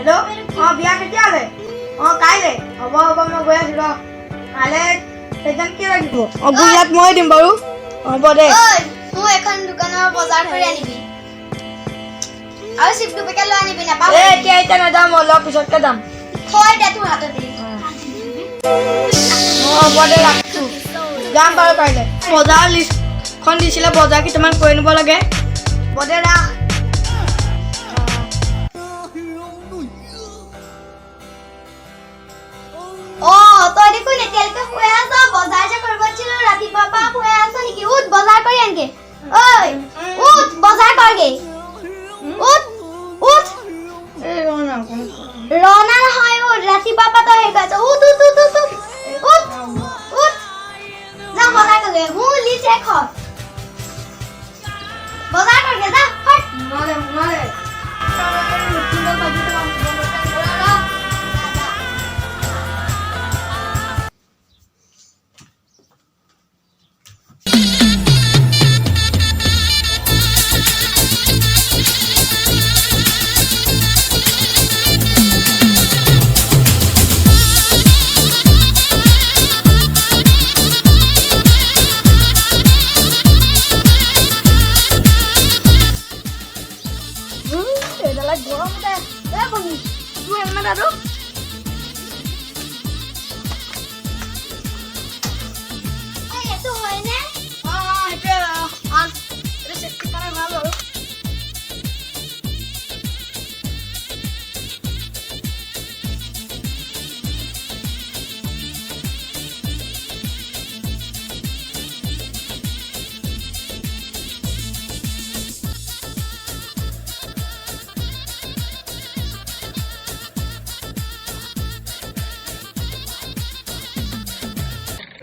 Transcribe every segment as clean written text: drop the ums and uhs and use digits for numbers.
Hello' বিয়া কেতিয়ালে কাইলৈ হ'ব মই গৈ আছোঁ ৰ কাইলৈ সেইজন কি লাগিব ইয়াত মই দিম বাৰু হ'ব দে মোৰ এখন দোকানৰ বজাৰ কৰি আনিবি আৰু চিপটো পেকেট লৈ আনিবি নাপাব এতিয়া নাযাম অলপ পিছতকে যাম থৈ দে তোৰ হাততে হ'ব দে ৰাখছোঁ যাম বাৰু কাইলৈ বজাৰ লিষ্টখন দিছিলে বজাৰ কেইটামান কৰি আনিব লাগে হ'ব দে ৰাখ তই দেখোন এতিয়ালৈকে শুই আছ বজাৰ যে কৰিব দিছিলো ৰাতিপুৱাৰ পৰা শুই আছ নেকি উঠ বজাৰ কৰি আনগে ঐ উঠ বজাৰ কৰগে উঠ উঠ ৰনা নহয় উঠ ৰাতিপুৱাৰ পৰা তই হেৰি কৰিছ উঠ উঠ উঠ উঠ উঠ উঠ যা বজাৰ কৰগে মোৰ লিষ্ট শেষ হ'ল বজাৰ কৰগে যা হট নোৱাৰে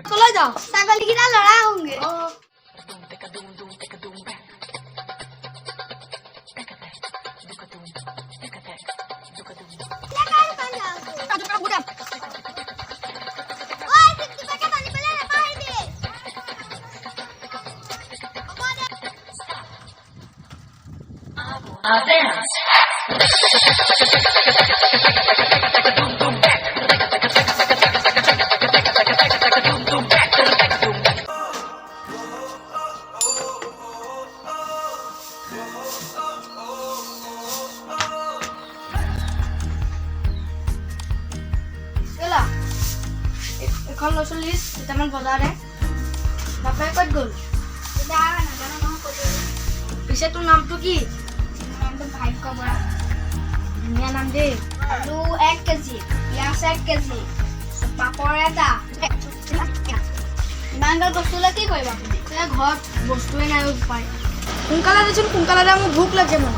কলৈ যাও ছাগলী কিটা লৰা আহোগে এখন লৈছো লিষ্ট কেইটামান বজাৰতে বাপে ক'ত গ'ল পিছে তোৰ নামটো কি নামটো ভাগ্য বৰা ধুনীয়া নাম দেই আলু 1 কেজি পিঁয়াজ 1 কেজি পাপৰ এটা ইমানগাল বস্তু লৈ কি কৰিবা ঘৰত বস্তুৱে নাই উপায় সোনকালে দেচোন সোনকালে দে মোৰ ভোক লাগে মোৰ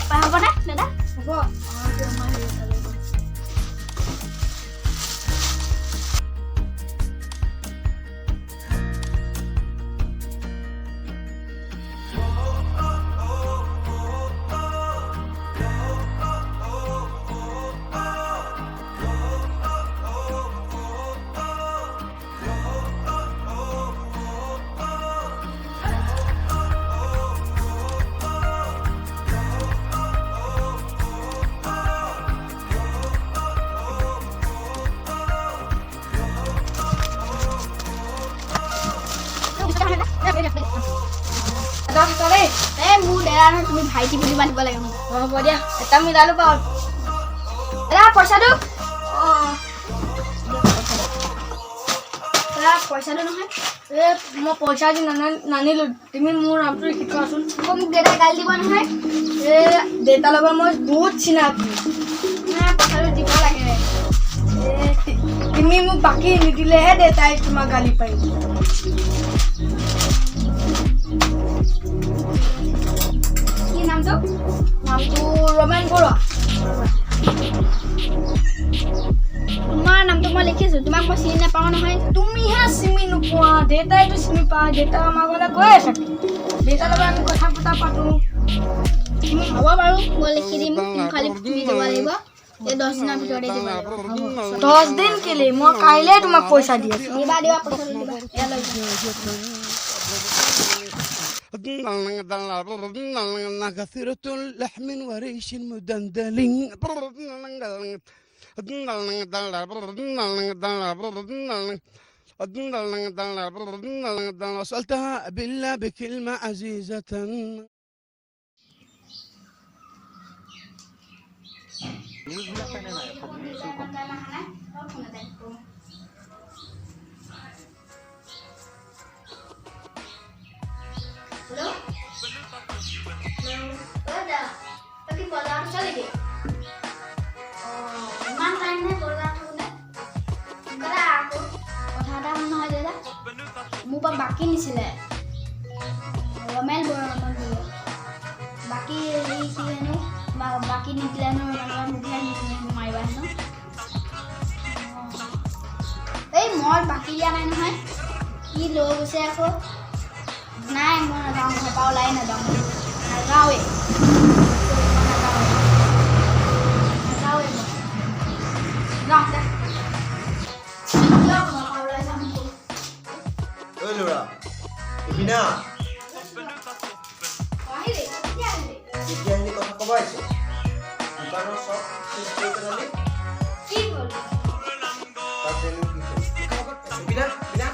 হ'ব নে দাদা হ'ব মোৰ দেৰা নহয় তুমি ভাইটি বুলি মাতিব লাগে মোক হ'ব দিয়া এটা মিলালো বাৰু দাদা পইচাটো পইচাটো নহয় মই পইচা দি নানিলো তুমি মোৰ নামটো লিখি থোৱাচোন মোক দেউতাই গালি দিব নহয় দেউতাৰ লগত মই বহুত চিনাকি পইচাটো দিব লাগে তুমি মোক বাকী নিদিলেহে দেউতাই তোমাক গালি পাৰিব কি নামটো ৰমেন বৰুৱা তোমাৰ নামটো মই লিখিছো তোমাক মই চিনি নাপাওঁ নহয় তুমিহে চিনি নোপোৱা দেউতাইতো চিনি পায় দেউতা আমাৰ ঘৰলৈ গৈ আছে দেউতাৰ লগত আমি কথা পতা পাতো হ'ব বাৰু মই লিখি দিম খালি তুমি দিব লাগিব এই 10 দিনৰ ভিতৰতে দিব লাগিব। 10 দিন কেলে মই কাইলে তোমাক পইচা দি আছো। দিবা পইচা দিবা এয়া লৈ يا كثيرة لحم وريش مدندل وصلتها بالله بكلمة عزيزة Halo? Ada. Tapi বজাৰ চলিগে। ইমান টাইম নে বজাৰ থুনে? কৰা আকৌ। কথা এটা নহয় দাদা। মোৰ পৰা বাকী নিছিলে। ৰমেল বৰমান দিলে। বাকী এই কি হেনো বাকী নিদিলে ন মুখে মাৰিবা হেনো। এই মই বাকী দিয়া নাই নহয়। কি লৈ গৈছে আকৌ। নাই মই নাযাওঁ ঘৰৰ পৰা ওলাই নাযাওঁ নাযাওঁৱেই ঐ ল'ৰা ইভিনা কেতিয়া আহিলি কথা ক'ব আহিছে দোকানৰ চব শেষ কৰি পেলালি তাত দেৰি কি ইভিনা ইভিনা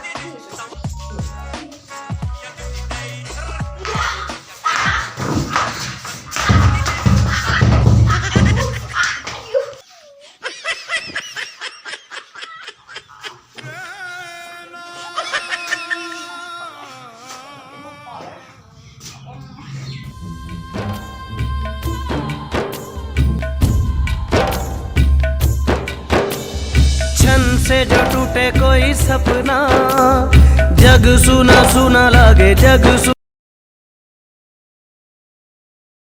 से जो टूटे कोई सपना जग सुना सुना लागे जग